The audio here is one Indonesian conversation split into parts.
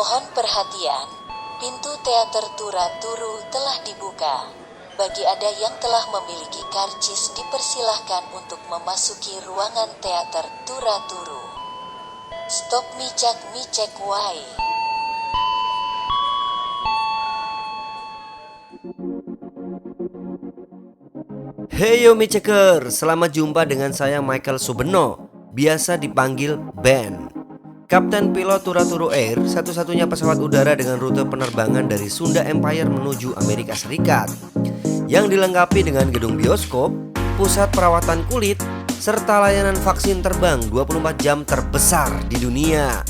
Mohon perhatian, pintu teater Tura-Turu telah dibuka. Bagi Anda yang telah memiliki karcis, dipersilahkan untuk memasuki ruangan teater Tura-Turu. Stop micak-micak wae. Heyo Miceker, selamat jumpa dengan saya Michael Subeno, biasa dipanggil Ben. Kapten pilot Tura-Turu Air, satu-satunya pesawat udara dengan rute penerbangan dari Sunda Empire menuju Amerika Serikat, yang dilengkapi dengan gedung bioskop, pusat perawatan kulit, serta layanan vaksin terbang 24 jam terbesar di dunia.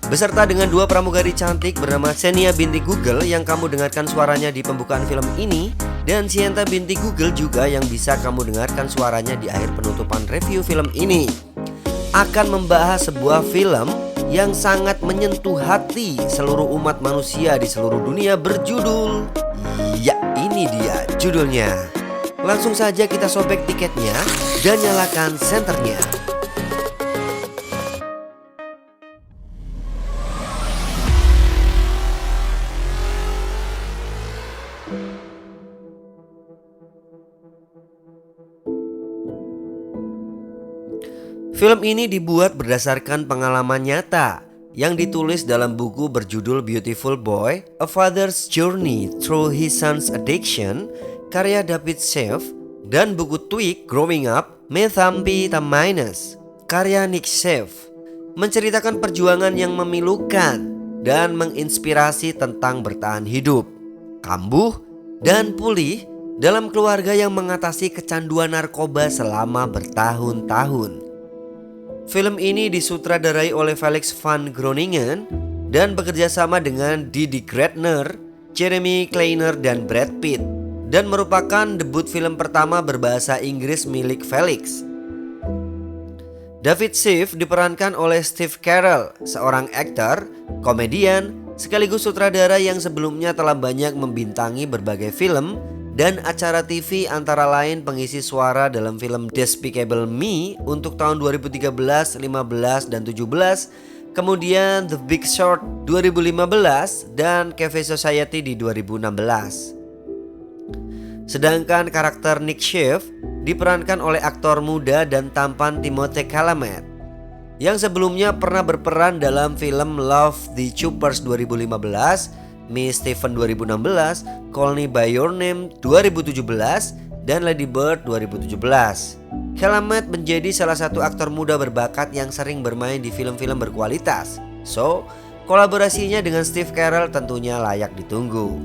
Beserta dengan dua pramugari cantik bernama Xenia binti Google yang kamu dengarkan suaranya di pembukaan film ini, dan Sienta binti Google juga yang bisa kamu dengarkan suaranya di akhir penutupan review film ini, akan membahas sebuah film yang sangat menyentuh hati seluruh umat manusia di seluruh dunia berjudul, ya ini dia judulnya. Langsung saja kita sobek tiketnya dan nyalakan senternya. Film ini dibuat berdasarkan pengalaman nyata yang ditulis dalam buku berjudul Beautiful Boy, A Father's Journey Through His Son's Addiction, karya David Sheff, dan buku Twig Growing Up, Methamphetamines, karya Nick Sheff, menceritakan perjuangan yang memilukan dan menginspirasi tentang bertahan hidup, kambuh, dan pulih dalam keluarga yang mengatasi kecanduan narkoba selama bertahun-tahun. Film ini disutradarai oleh Felix van Groningen dan bekerja sama dengan Didi Gretner, Jeremy Kleiner, dan Brad Pitt, dan merupakan debut film pertama berbahasa Inggris milik Felix. David Sheff diperankan oleh Steve Carell, seorang aktor, komedian, sekaligus sutradara yang sebelumnya telah banyak membintangi berbagai film dan acara TV, antara lain pengisi suara dalam film Despicable Me untuk tahun 2013, 15, dan 17, kemudian The Big Short 2015, dan Cafe Society di 2016. Sedangkan karakter Nick Sheff diperankan oleh aktor muda dan tampan Timothée Chalamet, yang sebelumnya pernah berperan dalam film Love the Choppers 2015, Miss Stephen 2016, Call Me By Your Name 2017, dan Lady Bird 2017. Chalamet menjadi salah satu aktor muda berbakat yang sering bermain di film-film berkualitas. So, kolaborasinya dengan Steve Carell tentunya layak ditunggu.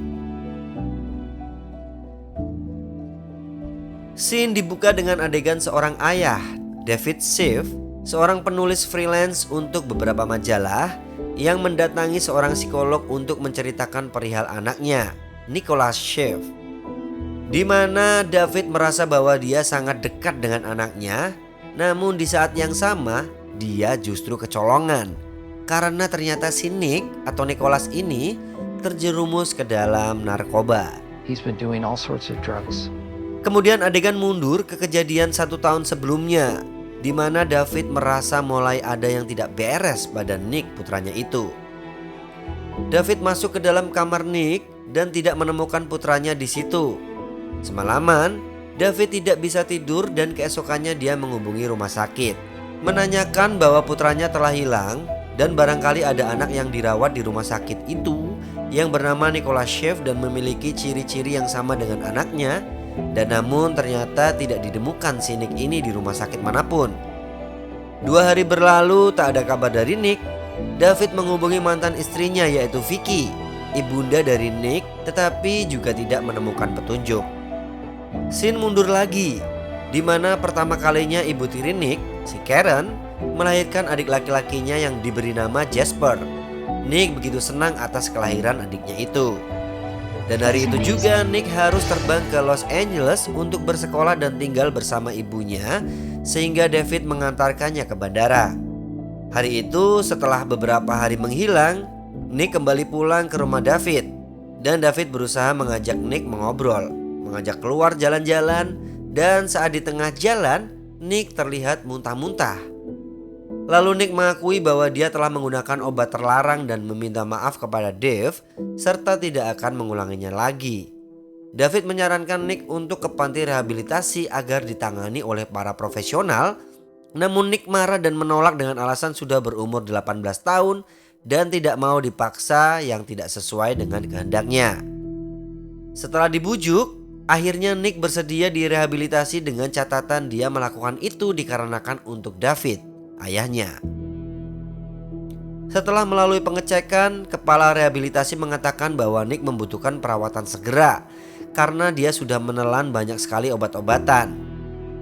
Scene dibuka dengan adegan seorang ayah, David Sheff, seorang penulis freelance untuk beberapa majalah, yang mendatangi seorang psikolog untuk menceritakan perihal anaknya, Nicholas Sheff, di mana David merasa bahwa dia sangat dekat dengan anaknya. Namun di saat yang sama dia justru kecolongan karena ternyata si Nick atau Nicholas ini terjerumus ke dalam narkoba. He's been doing all sorts of drugs. Kemudian adegan mundur ke kejadian 1 tahun sebelumnya, di mana David merasa mulai ada yang tidak beres pada Nick, putranya itu. David masuk ke dalam kamar Nick dan tidak menemukan putranya di situ. Semalaman, David tidak bisa tidur dan keesokannya dia menghubungi rumah sakit, menanyakan bahwa putranya telah hilang dan barangkali ada anak yang dirawat di rumah sakit itu yang bernama Nicholas Sheff dan memiliki ciri-ciri yang sama dengan anaknya. Dan namun ternyata tidak ditemukan si Nick ini di rumah sakit manapun. 2 hari berlalu tak ada kabar dari Nick. David menghubungi mantan istrinya yaitu Vicky, ibunda dari Nick, tetapi juga tidak menemukan petunjuk. Scene mundur lagi, di mana pertama kalinya ibu tiri Nick, si Karen, melahirkan adik laki-lakinya yang diberi nama Jasper. Nick begitu senang atas kelahiran adiknya itu. Dan hari itu juga Nick harus terbang ke Los Angeles untuk bersekolah dan tinggal bersama ibunya, sehingga David mengantarkannya ke bandara. Hari itu setelah beberapa hari menghilang, Nick kembali pulang ke rumah David. Dan David berusaha mengajak Nick mengobrol, mengajak keluar jalan-jalan. Dan saat di tengah jalan, Nick terlihat muntah-muntah. Lalu Nick mengakui bahwa dia telah menggunakan obat terlarang dan meminta maaf kepada Dave serta tidak akan mengulanginya lagi. David menyarankan Nick untuk ke panti rehabilitasi agar ditangani oleh para profesional. Namun Nick marah dan menolak dengan alasan sudah berumur 18 tahun dan tidak mau dipaksa yang tidak sesuai dengan kehendaknya. Setelah dibujuk, akhirnya Nick bersedia direhabilitasi dengan catatan dia melakukan itu dikarenakan untuk David, ayahnya. Setelah melalui pengecekan, kepala rehabilitasi mengatakan bahwa Nick membutuhkan perawatan segera karena dia sudah menelan banyak sekali obat-obatan.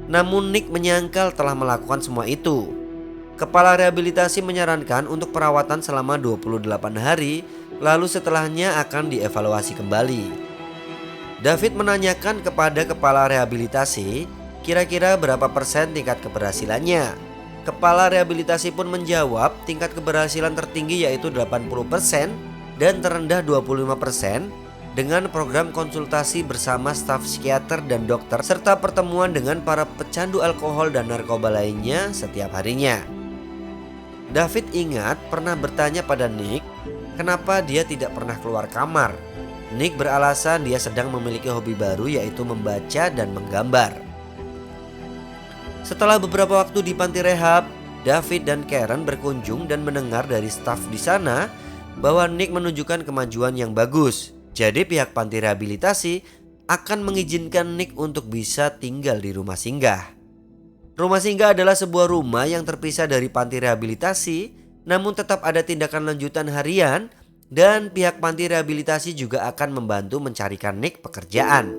Namun Nick menyangkal telah melakukan semua itu. Kepala rehabilitasi menyarankan untuk perawatan selama 28 hari, lalu setelahnya akan dievaluasi kembali. David menanyakan kepada kepala rehabilitasi kira-kira berapa persen tingkat keberhasilannya. Kepala rehabilitasi pun menjawab tingkat keberhasilan tertinggi yaitu 80% dan terendah 25% dengan program konsultasi bersama staf psikiater dan dokter serta pertemuan dengan para pecandu alkohol dan narkoba lainnya setiap harinya. David ingat pernah bertanya pada Nick kenapa dia tidak pernah keluar kamar. Nick beralasan dia sedang memiliki hobi baru yaitu membaca dan menggambar. Setelah beberapa waktu di panti rehab, David dan Karen berkunjung dan mendengar dari staf di sana bahwa Nick menunjukkan kemajuan yang bagus. Jadi pihak panti rehabilitasi akan mengizinkan Nick untuk bisa tinggal di rumah singgah. Rumah singgah adalah sebuah rumah yang terpisah dari panti rehabilitasi, namun tetap ada tindakan lanjutan harian. Dan pihak panti rehabilitasi juga akan membantu mencarikan Nick pekerjaan.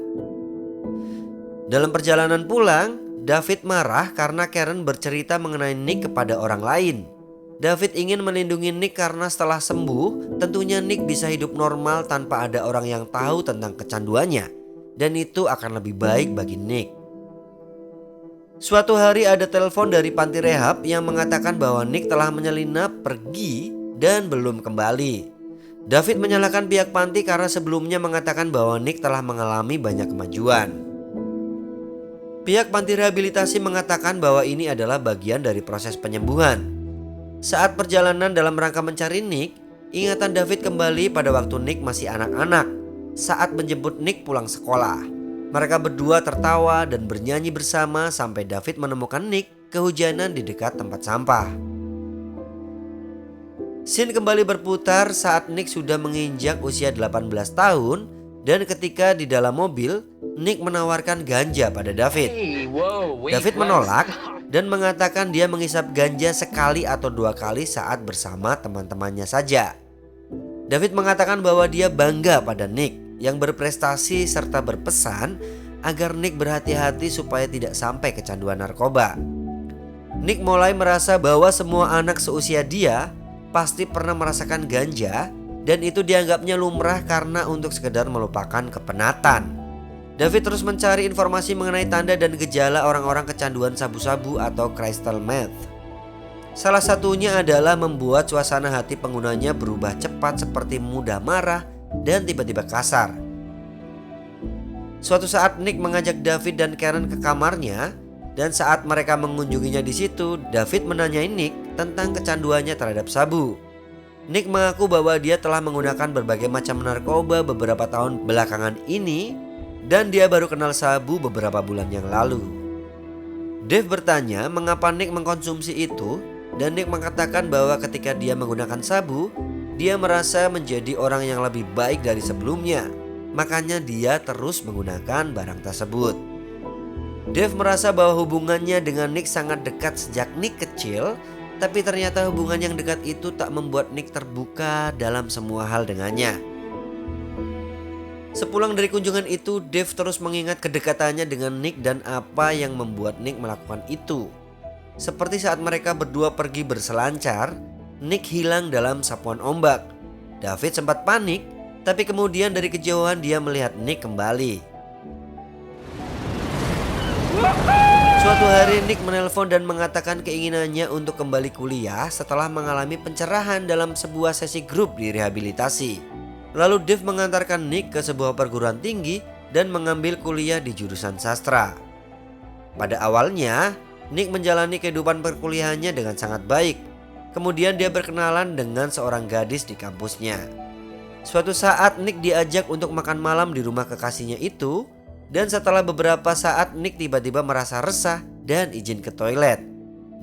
Dalam perjalanan pulang, David marah karena Karen bercerita mengenai Nick kepada orang lain. David ingin melindungi Nick karena setelah sembuh, tentunya Nick bisa hidup normal tanpa ada orang yang tahu tentang kecanduannya. Dan itu akan lebih baik bagi Nick. Suatu hari ada telepon dari panti rehab yang mengatakan bahwa Nick telah menyelinap pergi dan belum kembali. David menyalahkan pihak panti karena sebelumnya mengatakan bahwa Nick telah mengalami banyak kemajuan. Pihak panti rehabilitasi mengatakan bahwa ini adalah bagian dari proses penyembuhan. Saat perjalanan dalam rangka mencari Nick, ingatan David kembali pada waktu Nick masih anak-anak saat menjemput Nick pulang sekolah. Mereka berdua tertawa dan bernyanyi bersama sampai David menemukan Nick kehujanan di dekat tempat sampah. Scene kembali berputar saat Nick sudah menginjak usia 18 tahun dan ketika di dalam mobil, Nick menawarkan ganja pada David. David menolak dan mengatakan dia menghisap ganja sekali atau 2 kali saat bersama teman-temannya saja. David mengatakan bahwa dia bangga pada Nick yang berprestasi serta berpesan agar Nick berhati-hati supaya tidak sampai kecanduan narkoba. Nick mulai merasa bahwa semua anak seusia dia pasti pernah merasakan ganja dan itu dianggapnya lumrah karena untuk sekedar melupakan kepenatan. David terus mencari informasi mengenai tanda dan gejala orang-orang kecanduan sabu-sabu atau crystal meth. Salah satunya adalah membuat suasana hati penggunanya berubah cepat seperti mudah marah dan tiba-tiba kasar. Suatu saat Nick mengajak David dan Karen ke kamarnya. Dan saat mereka mengunjunginya di situ, David menanyai Nick tentang kecanduannya terhadap sabu. Nick mengaku bahwa dia telah menggunakan berbagai macam narkoba beberapa tahun belakangan ini dan dia baru kenal sabu beberapa bulan yang lalu. Dave bertanya mengapa Nick mengkonsumsi itu dan Nick mengatakan bahwa ketika dia menggunakan sabu, dia merasa menjadi orang yang lebih baik dari sebelumnya. Makanya dia terus menggunakan barang tersebut. Dave merasa bahwa hubungannya dengan Nick sangat dekat sejak Nick kecil, tapi ternyata hubungan yang dekat itu tak membuat Nick terbuka dalam semua hal dengannya. Sepulang dari kunjungan itu, Dave terus mengingat kedekatannya dengan Nick dan apa yang membuat Nick melakukan itu. Seperti saat mereka berdua pergi berselancar, Nick hilang dalam sapuan ombak. David sempat panik, tapi kemudian dari kejauhan dia melihat Nick kembali. Suatu hari Nick menelpon dan mengatakan keinginannya untuk kembali kuliah setelah mengalami pencerahan dalam sebuah sesi grup di rehabilitasi. Lalu Dave mengantarkan Nick ke sebuah perguruan tinggi dan mengambil kuliah di jurusan sastra. Pada awalnya, Nick menjalani kehidupan perkuliahannya dengan sangat baik. Kemudian dia berkenalan dengan seorang gadis di kampusnya. Suatu saat Nick diajak untuk makan malam di rumah kekasihnya itu. Dan setelah beberapa saat Nick tiba-tiba merasa resah dan izin ke toilet.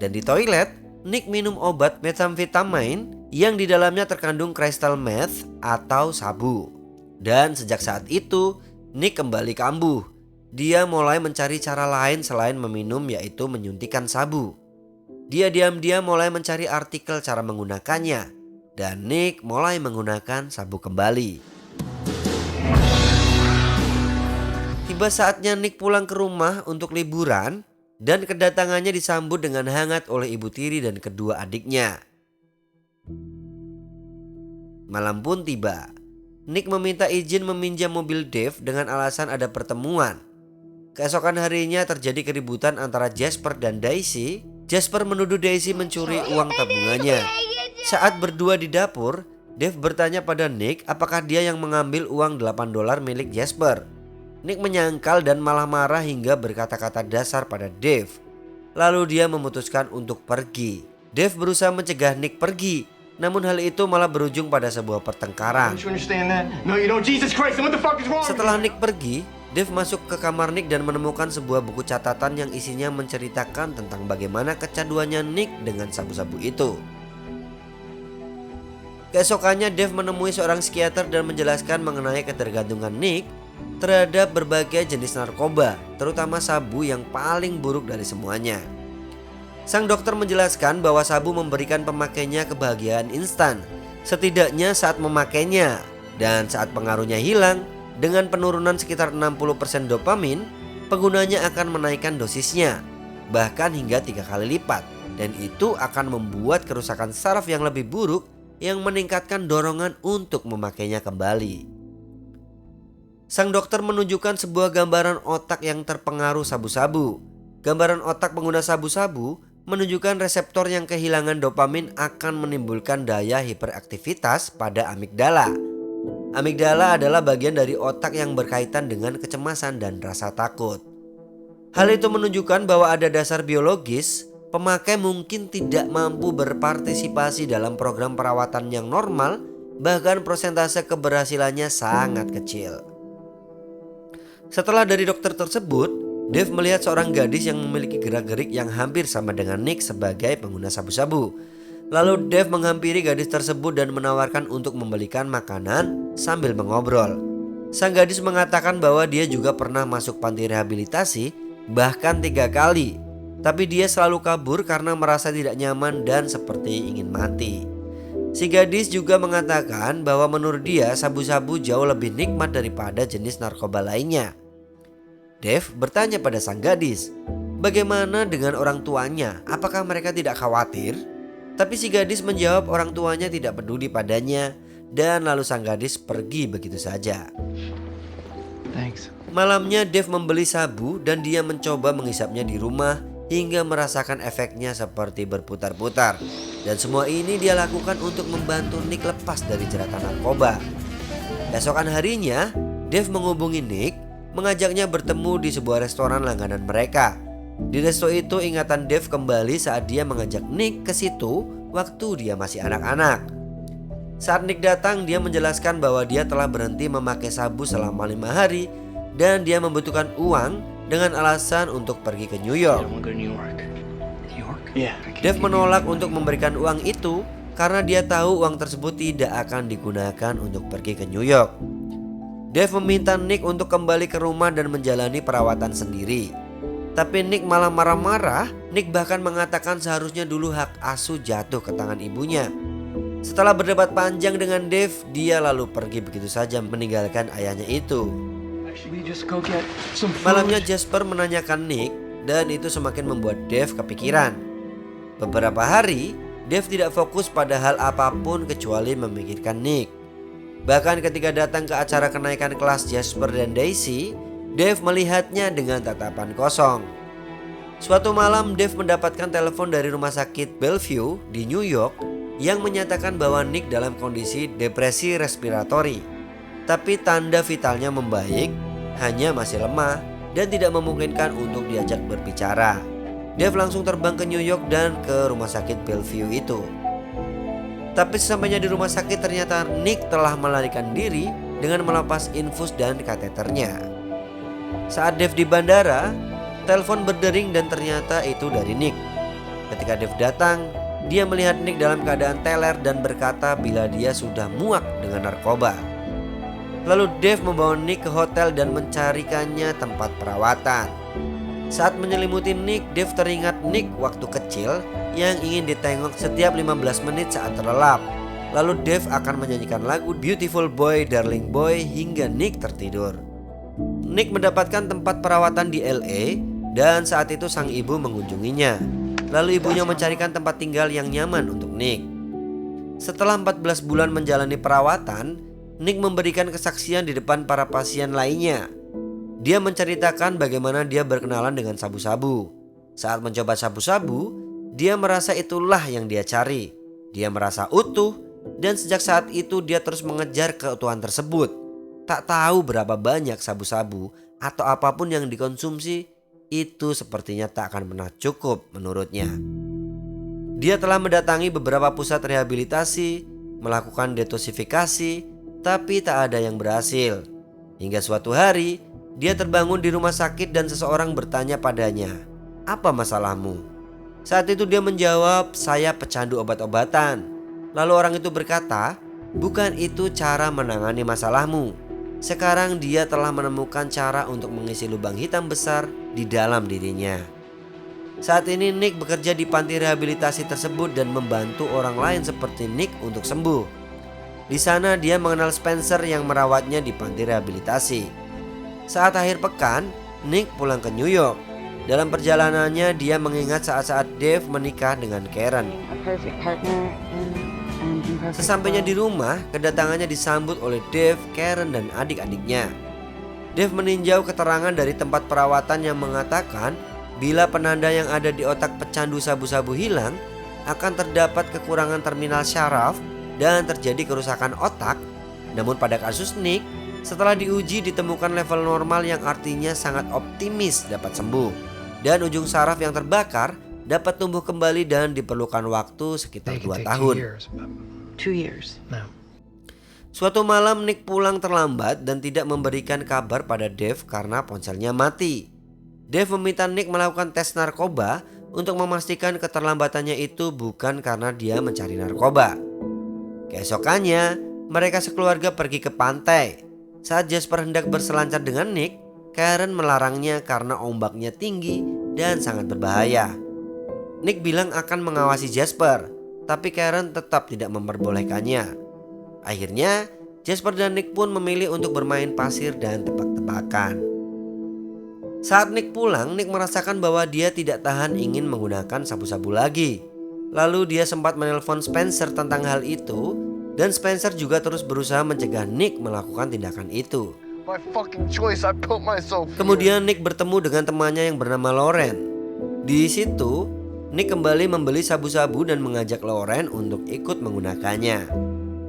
Dan di toilet Nick minum obat metamfetamin yang di dalamnya terkandung crystal meth atau sabu. Dan sejak saat itu Nick kembali kambuh. Dia mulai mencari cara lain selain meminum, yaitu menyuntikkan sabu. Dia diam-diam mulai mencari artikel cara menggunakannya. Dan Nick mulai menggunakan sabu kembali. Tiba saatnya Nick pulang ke rumah untuk liburan dan kedatangannya disambut dengan hangat oleh ibu tiri dan kedua adiknya. Malam pun tiba. Nick meminta izin meminjam mobil Dave dengan alasan ada pertemuan. Keesokan harinya terjadi keributan antara Jasper dan Daisy. Jasper menuduh Daisy mencuri uang tabungannya. Saat berdua di dapur, Dave bertanya pada Nick apakah dia yang mengambil uang $8 milik Jasper. Nick menyangkal dan malah marah hingga berkata-kata dasar pada Dave. Lalu dia memutuskan untuk pergi. Dave berusaha mencegah Nick pergi, namun hal itu malah berujung pada sebuah pertengkaran. Setelah Nick pergi, Dave masuk ke kamar Nick dan menemukan sebuah buku catatan yang isinya menceritakan tentang bagaimana kecanduannya Nick dengan sabu-sabu itu. Keesokannya Dave menemui seorang psikiater dan menjelaskan mengenai ketergantungan Nick terhadap berbagai jenis narkoba, terutama sabu yang paling buruk dari semuanya. Sang dokter menjelaskan bahwa sabu memberikan pemakainya kebahagiaan instan, setidaknya saat memakainya. Dan saat pengaruhnya hilang, dengan penurunan sekitar 60% dopamin, penggunanya akan menaikkan dosisnya, bahkan hingga 3 kali lipat. Dan itu akan membuat kerusakan saraf yang lebih buruk yang meningkatkan dorongan untuk memakainya kembali. Sang dokter menunjukkan sebuah gambaran otak yang terpengaruh sabu-sabu. Gambaran otak pengguna sabu-sabu menunjukkan reseptor yang kehilangan dopamin akan menimbulkan daya hiperaktivitas pada amigdala. Amigdala adalah bagian dari otak yang berkaitan dengan kecemasan dan rasa takut. Hal itu menunjukkan bahwa ada dasar biologis, pemakai mungkin tidak mampu berpartisipasi dalam program perawatan yang normal, bahkan persentase keberhasilannya sangat kecil. Setelah dari dokter tersebut, Dave melihat seorang gadis yang memiliki gerak-gerik yang hampir sama dengan Nick sebagai pengguna sabu-sabu. Lalu Dave menghampiri gadis tersebut dan menawarkan untuk membelikan makanan sambil mengobrol. Sang gadis mengatakan bahwa dia juga pernah masuk panti rehabilitasi, bahkan 3 kali. Tapi dia selalu kabur karena merasa tidak nyaman dan seperti ingin mati. Si gadis juga mengatakan bahwa menurut dia sabu-sabu jauh lebih nikmat daripada jenis narkoba lainnya. Dave bertanya pada sang gadis, bagaimana dengan orang tuanya? Apakah mereka tidak khawatir? Tapi si gadis menjawab orang tuanya tidak peduli padanya, dan lalu sang gadis pergi begitu saja. Thanks. Malamnya Dave membeli sabu dan dia mencoba menghisapnya di rumah hingga merasakan efeknya seperti berputar-putar. Dan semua ini dia lakukan untuk membantu Nick lepas dari jeratan narkoba. Esokan harinya, Dave menghubungi Nick, mengajaknya bertemu di sebuah restoran langganan mereka. Di resto itu ingatan Dave kembali saat dia mengajak Nick ke situ waktu dia masih anak-anak. Saat Nick datang, dia menjelaskan bahwa dia telah berhenti memakai sabu selama 5 hari dan dia membutuhkan uang dengan alasan untuk pergi ke New York. Dave menolak untuk memberikan uang itu karena dia tahu uang tersebut tidak akan digunakan untuk pergi ke New York. Dave meminta Nick untuk kembali ke rumah dan menjalani perawatan sendiri. Tapi Nick malah marah-marah. Nick bahkan mengatakan seharusnya dulu hak asuh jatuh ke tangan ibunya. Setelah berdebat panjang dengan Dave, dia lalu pergi begitu saja meninggalkan ayahnya itu. Malamnya Jasper menanyakan Nick dan itu semakin membuat Dave kepikiran. Beberapa hari, Dave tidak fokus pada hal apapun kecuali memikirkan Nick. Bahkan ketika datang ke acara kenaikan kelas Jasper dan Daisy, Dave melihatnya dengan tatapan kosong. Suatu malam Dave mendapatkan telepon dari rumah sakit Bellevue di New York yang menyatakan bahwa Nick dalam kondisi depresi respiratori. Tapi tanda vitalnya membaik, hanya masih lemah dan tidak memungkinkan untuk diajak berbicara. Dave langsung terbang ke New York dan ke rumah sakit Bellevue itu. Tapi sesampainya di rumah sakit ternyata Nick telah melarikan diri dengan melepas infus dan kateternya. Saat Dave di bandara, telepon berdering dan ternyata itu dari Nick. Ketika Dave datang, dia melihat Nick dalam keadaan teler dan berkata bila dia sudah muak dengan narkoba. Lalu Dave membawa Nick ke hotel dan mencarikannya tempat perawatan. Saat menyelimuti Nick, Dave teringat Nick waktu kecil yang ingin ditengok setiap 15 menit saat terlelap. Lalu Dave akan menyanyikan lagu Beautiful Boy, Darling Boy hingga Nick tertidur. Nick mendapatkan tempat perawatan di LA dan saat itu sang ibu mengunjunginya. Lalu ibunya mencarikan tempat tinggal yang nyaman untuk Nick. Setelah 14 bulan menjalani perawatan, Nick memberikan kesaksian di depan para pasien lainnya. Dia menceritakan bagaimana dia berkenalan dengan sabu-sabu. Saat mencoba sabu-sabu, dia merasa itulah yang dia cari. Dia merasa utuh dan sejak saat itu dia terus mengejar keutuhan tersebut. Tak tahu berapa banyak sabu-sabu atau apapun yang dikonsumsi, itu sepertinya tak akan pernah cukup menurutnya. Dia telah mendatangi beberapa pusat rehabilitasi, melakukan detoksifikasi, tapi tak ada yang berhasil. Hingga suatu hari, dia terbangun di rumah sakit dan seseorang bertanya padanya, "Apa masalahmu?" Saat itu dia menjawab, "Saya pecandu obat-obatan." Lalu orang itu berkata, "Bukan itu cara menangani masalahmu. Sekarang dia telah menemukan cara untuk mengisi lubang hitam besar di dalam dirinya." Saat ini Nick bekerja di panti rehabilitasi tersebut dan membantu orang lain seperti Nick untuk sembuh. Di sana dia mengenal Spencer yang merawatnya di panti rehabilitasi. Saat akhir pekan, Nick pulang ke New York. Dalam perjalanannya dia mengingat saat-saat Dave menikah dengan Karen. Sesampainya di rumah, kedatangannya disambut oleh Dave, Karen dan adik-adiknya. Dave meninjau keterangan dari tempat perawatan yang mengatakan bila penanda yang ada di otak pecandu sabu-sabu hilang, akan terdapat kekurangan terminal syaraf dan terjadi kerusakan otak. Namun pada kasus Nick, setelah diuji ditemukan level normal yang artinya sangat optimis dapat sembuh. Dan ujung saraf yang terbakar dapat tumbuh kembali dan diperlukan waktu sekitar 2 tahun. 2 years. No. Suatu malam Nick pulang terlambat dan tidak memberikan kabar pada Dave karena ponselnya mati. Dave meminta Nick melakukan tes narkoba untuk memastikan keterlambatannya itu bukan karena dia mencari narkoba. Keesokannya mereka sekeluarga pergi ke pantai. Saat Jasper hendak berselancar dengan Nick, Karen melarangnya karena ombaknya tinggi dan sangat berbahaya. Nick bilang akan mengawasi Jasper, tapi Karen tetap tidak memperbolehkannya. Akhirnya Jasper dan Nick pun memilih untuk bermain pasir dan tebak-tebakan. Saat Nick pulang, Nick merasakan bahwa dia tidak tahan ingin menggunakan sabu-sabu lagi. Lalu dia sempat menelpon Spencer tentang hal itu, dan Spencer juga terus berusaha mencegah Nick melakukan tindakan itu. Kemudian Nick bertemu dengan temannya yang bernama Lauren. Di situ, Nick kembali membeli sabu-sabu dan mengajak Lauren untuk ikut menggunakannya.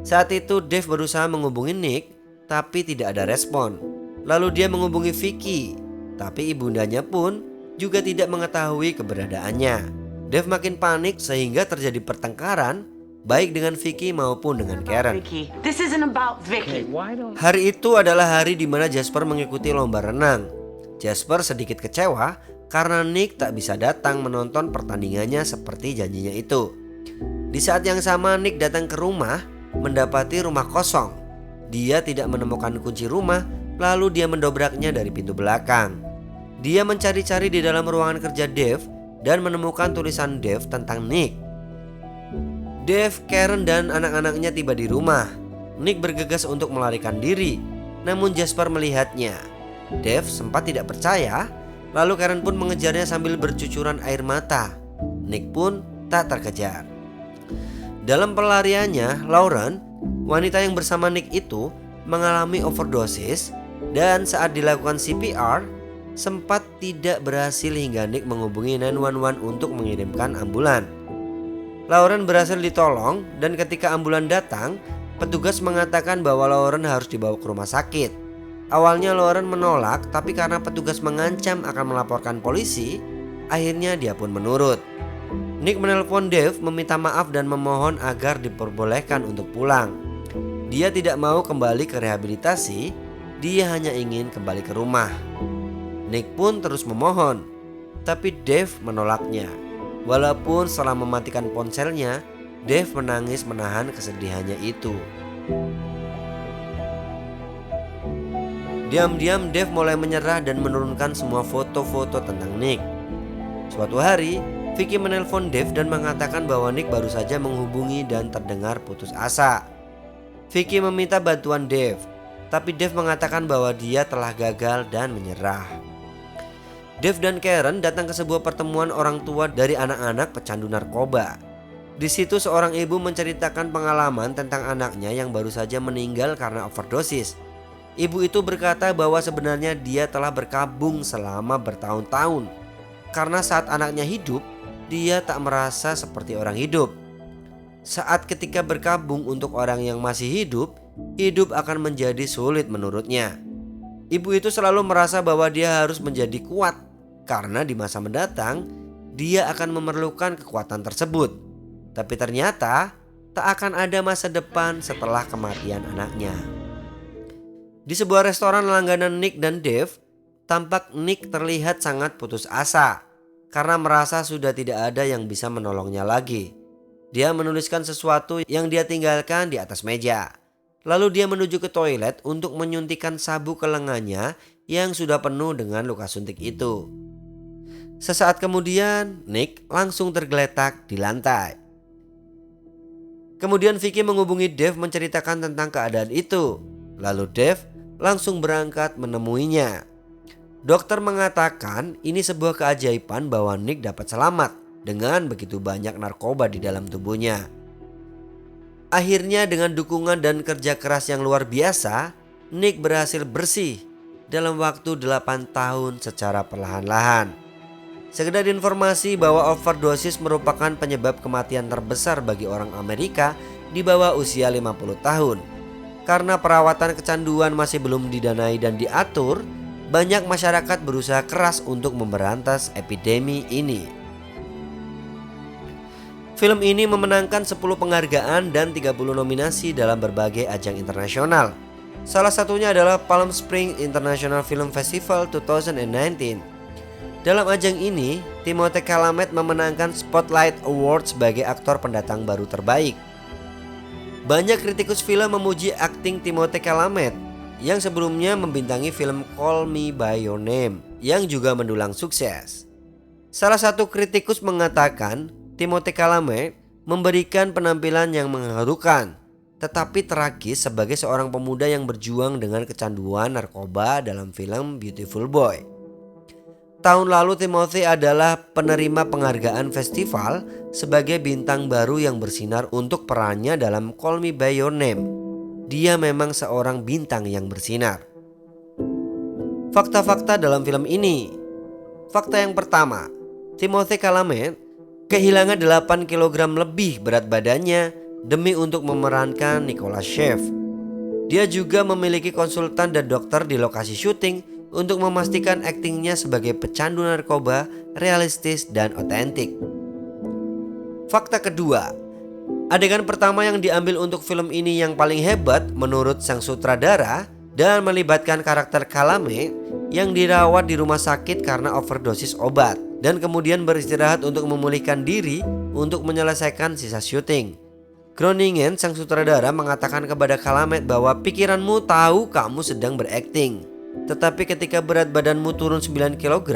Saat itu Dave berusaha menghubungi Nick, tapi tidak ada respon. Lalu dia menghubungi Vicky, tapi ibundanya pun juga tidak mengetahui keberadaannya. Dave makin panik sehingga terjadi pertengkaran baik dengan Vicky maupun dengan Karen. Hari itu adalah hari di mana Jasper mengikuti lomba renang. Jasper sedikit kecewa karena Nick tak bisa datang menonton pertandingannya seperti janjinya itu. Di saat yang sama Nick datang ke rumah, mendapati rumah kosong. Dia tidak menemukan kunci rumah, lalu dia mendobraknya dari pintu belakang. Dia mencari-cari di dalam ruangan kerja Dave dan menemukan tulisan Dave tentang Nick. Dave, Karen dan anak-anaknya tiba di rumah. Nick bergegas untuk melarikan diri, namun Jasper melihatnya. Dave sempat tidak percaya, lalu Karen pun mengejarnya sambil bercucuran air mata. Nick pun tak terkejar. Dalam pelariannya, Lauren, wanita yang bersama Nick itu, mengalami overdosis dan saat dilakukan CPR sempat tidak berhasil hingga Nick menghubungi 911 untuk mengirimkan ambulan. Lauren berhasil ditolong dan ketika ambulan datang, petugas mengatakan bahwa Lauren harus dibawa ke rumah sakit. Awalnya Lauren menolak, tapi karena petugas mengancam akan melaporkan polisi, Akhirnya dia pun menurut. Nick menelpon Dave meminta maaf dan memohon agar diperbolehkan untuk pulang. Dia tidak mau kembali ke rehabilitasi, dia hanya ingin kembali ke rumah. Nick pun terus memohon, tapi Dave menolaknya. Walaupun setelah mematikan ponselnya, Dave menangis menahan kesedihannya itu. Diam-diam Dave mulai menyerah dan menurunkan semua foto-foto tentang Nick. Suatu hari, Vicky menelpon Dave dan mengatakan bahwa Nick baru saja menghubungi dan terdengar putus asa. Vicky meminta bantuan Dave, tapi Dave mengatakan bahwa dia telah gagal dan menyerah. Dave dan Karen datang ke sebuah pertemuan orang tua dari anak-anak pecandu narkoba. Di situ seorang ibu menceritakan pengalaman tentang anaknya yang baru saja meninggal karena overdosis. Ibu itu berkata bahwa sebenarnya dia telah berkabung selama bertahun-tahun. Karena saat anaknya hidup, dia tak merasa seperti orang hidup. Saat ketika berkabung untuk orang yang masih hidup, hidup akan menjadi sulit menurutnya. Ibu itu selalu merasa bahwa dia harus menjadi kuat, karena di masa mendatang dia akan memerlukan kekuatan tersebut. Tapi ternyata tak akan ada masa depan setelah kematian anaknya. Di sebuah restoran langganan Nick dan Dave, tampak Nick terlihat sangat putus asa karena merasa sudah tidak ada yang bisa menolongnya lagi. Dia menuliskan sesuatu yang dia tinggalkan di atas meja. Lalu dia menuju ke toilet untuk menyuntikkan sabu ke lengannya yang sudah penuh dengan luka suntik itu. Sesaat kemudian Nick langsung tergeletak di lantai. Kemudian Vicky menghubungi Dave menceritakan tentang keadaan itu. Lalu Dave langsung berangkat menemuinya. Dokter mengatakan ini sebuah keajaiban bahwa Nick dapat selamat dengan begitu banyak narkoba di dalam tubuhnya. Akhirnya dengan dukungan dan kerja keras yang luar biasa, Nick berhasil bersih dalam waktu 8 tahun secara perlahan-lahan. Sekedar informasi bahwa overdosis merupakan penyebab kematian terbesar bagi orang Amerika di bawah usia 50 tahun. Karena perawatan kecanduan masih belum didanai dan diatur, banyak masyarakat berusaha keras untuk memberantas epidemi ini. Film ini memenangkan 10 penghargaan dan 30 nominasi dalam berbagai ajang internasional. Salah satunya adalah Palm Springs International Film Festival 2019. Dalam ajang ini, Timothée Chalamet memenangkan Spotlight Award sebagai aktor pendatang baru terbaik. Banyak kritikus film memuji akting Timothée Chalamet yang sebelumnya membintangi film Call Me By Your Name yang juga mendulang sukses. Salah satu kritikus mengatakan Timothée Chalamet memberikan penampilan yang mengharukan tetapi tragis sebagai seorang pemuda yang berjuang dengan kecanduan narkoba dalam film Beautiful Boy. Tahun lalu Timothée adalah penerima penghargaan festival sebagai bintang baru yang bersinar untuk perannya dalam Call Me By Your Name. Dia memang seorang bintang yang bersinar. Fakta-fakta dalam film ini. Fakta yang pertama, Timothée Chalamet kehilangan 8 kg lebih berat badannya demi untuk memerankan Nicolas Chef. Dia juga memiliki konsultan dan dokter di lokasi syuting untuk memastikan aktingnya sebagai pecandu narkoba realistis dan otentik. Fakta kedua, adegan pertama yang diambil untuk film ini yang paling hebat menurut sang sutradara dan melibatkan karakter Chalamet yang dirawat di rumah sakit karena overdosis obat dan kemudian beristirahat untuk memulihkan diri untuk menyelesaikan sisa syuting. Groningen, sang sutradara, mengatakan kepada Chalamet bahwa pikiranmu tahu kamu sedang berakting. Tetapi ketika berat badanmu turun 9 kg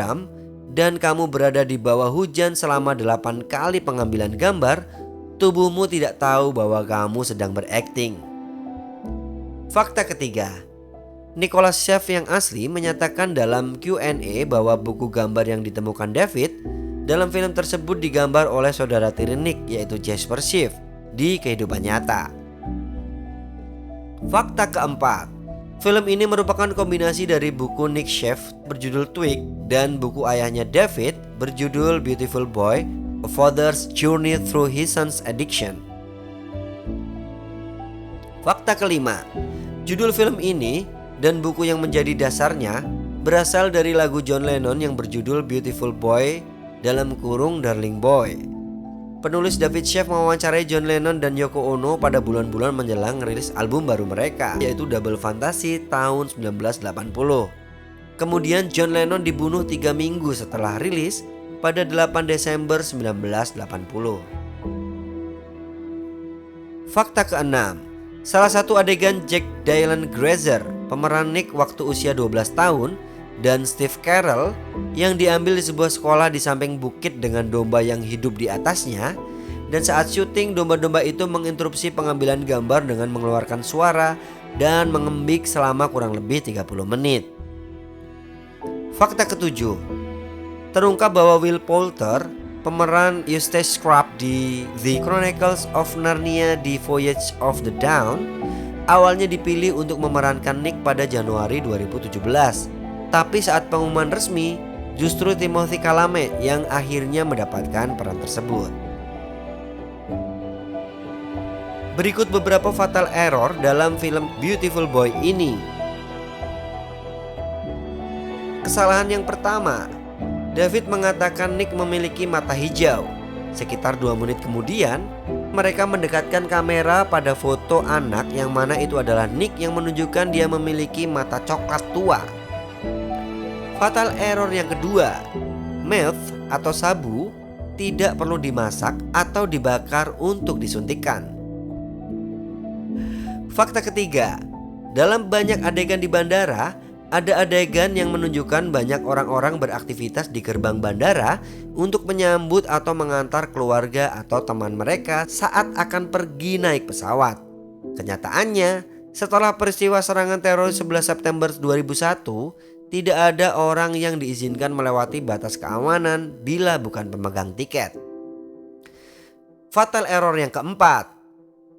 dan kamu berada di bawah hujan selama 8 kali pengambilan gambar, tubuhmu tidak tahu bahwa kamu sedang berakting. Fakta ketiga, Nicolas Chef yang asli menyatakan dalam Q&A bahwa buku gambar yang ditemukan David dalam film tersebut digambar oleh saudara tiri Nick, yaitu Jasper Schiff, di kehidupan nyata. Fakta keempat, film ini merupakan kombinasi dari buku Nick Chef berjudul Twig dan buku ayahnya David berjudul Beautiful Boy, A Father's Journey Through His Son's Addiction. Fakta kelima, judul film ini dan buku yang menjadi dasarnya berasal dari lagu John Lennon yang berjudul Beautiful Boy dalam kurung Darling Boy. Penulis David Sheff mewawancarai John Lennon dan Yoko Ono pada bulan-bulan menjelang rilis album baru mereka, yaitu Double Fantasy tahun 1980. Kemudian John Lennon dibunuh 3 minggu setelah rilis pada 8 Desember 1980. Fakta ke-6, salah satu adegan Jack Dylan Grazer, pemeran Nick waktu usia 12 tahun, dan Steve Carell yang diambil di sebuah sekolah di samping bukit dengan domba yang hidup di atasnya, dan saat syuting domba-domba itu menginterupsi pengambilan gambar dengan mengeluarkan suara dan mengembik selama kurang lebih 30 menit. Fakta ke-7, terungkap bahwa Will Poulter, pemeran Eustace Scrubb di The Chronicles of Narnia: The Voyage of the Dawn, awalnya dipilih untuk memerankan Nick pada Januari 2017. Tapi saat pengumuman resmi, justru Timothée Chalamet yang akhirnya mendapatkan peran tersebut. Berikut beberapa fatal error dalam film Beautiful Boy ini. Kesalahan yang pertama, David mengatakan Nick memiliki mata hijau. Sekitar 2 menit kemudian, mereka mendekatkan kamera pada foto anak yang mana itu adalah Nick yang menunjukkan dia memiliki mata coklat tua. Fatal error yang kedua, meth atau sabu tidak perlu dimasak atau dibakar untuk disuntikkan. Fakta ketiga, dalam banyak adegan di bandara, ada adegan yang menunjukkan banyak orang-orang beraktivitas di gerbang bandara untuk menyambut atau mengantar keluarga atau teman mereka saat akan pergi naik pesawat. Kenyataannya, setelah peristiwa serangan teror 11 September 2001, tidak ada orang yang diizinkan melewati batas keamanan bila bukan pemegang tiket. Fatal error yang keempat,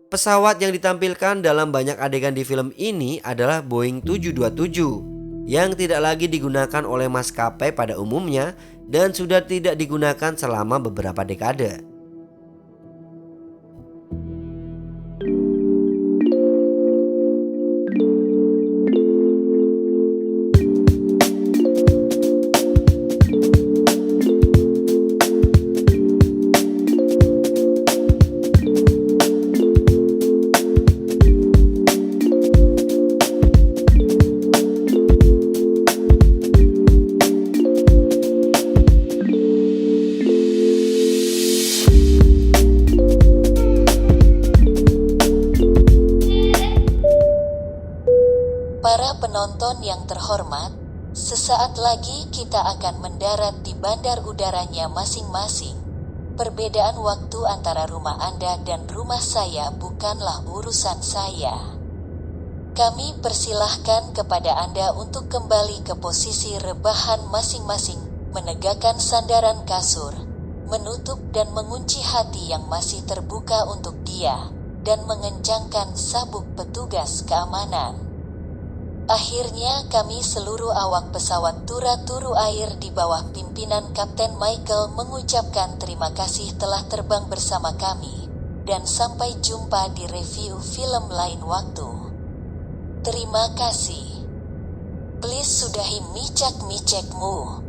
pesawat yang ditampilkan dalam banyak adegan di film ini adalah Boeing 727 yang tidak lagi digunakan oleh maskapai pada umumnya dan sudah tidak digunakan selama beberapa dekade. Para penonton yang terhormat, sesaat lagi kita akan mendarat di bandar udaranya masing-masing. Perbedaan waktu antara rumah Anda dan rumah saya bukanlah urusan saya. Kami persilahkan kepada Anda untuk kembali ke posisi rebahan masing-masing, menegakkan sandaran kasur, menutup dan mengunci hati yang masih terbuka untuk dia, dan mengencangkan sabuk petugas keamanan. Akhirnya kami seluruh awak pesawat Turu Air di bawah pimpinan Kapten Michael mengucapkan terima kasih telah terbang bersama kami, dan sampai jumpa di review film lain waktu. Terima kasih. Please sudahi micak-micakmu.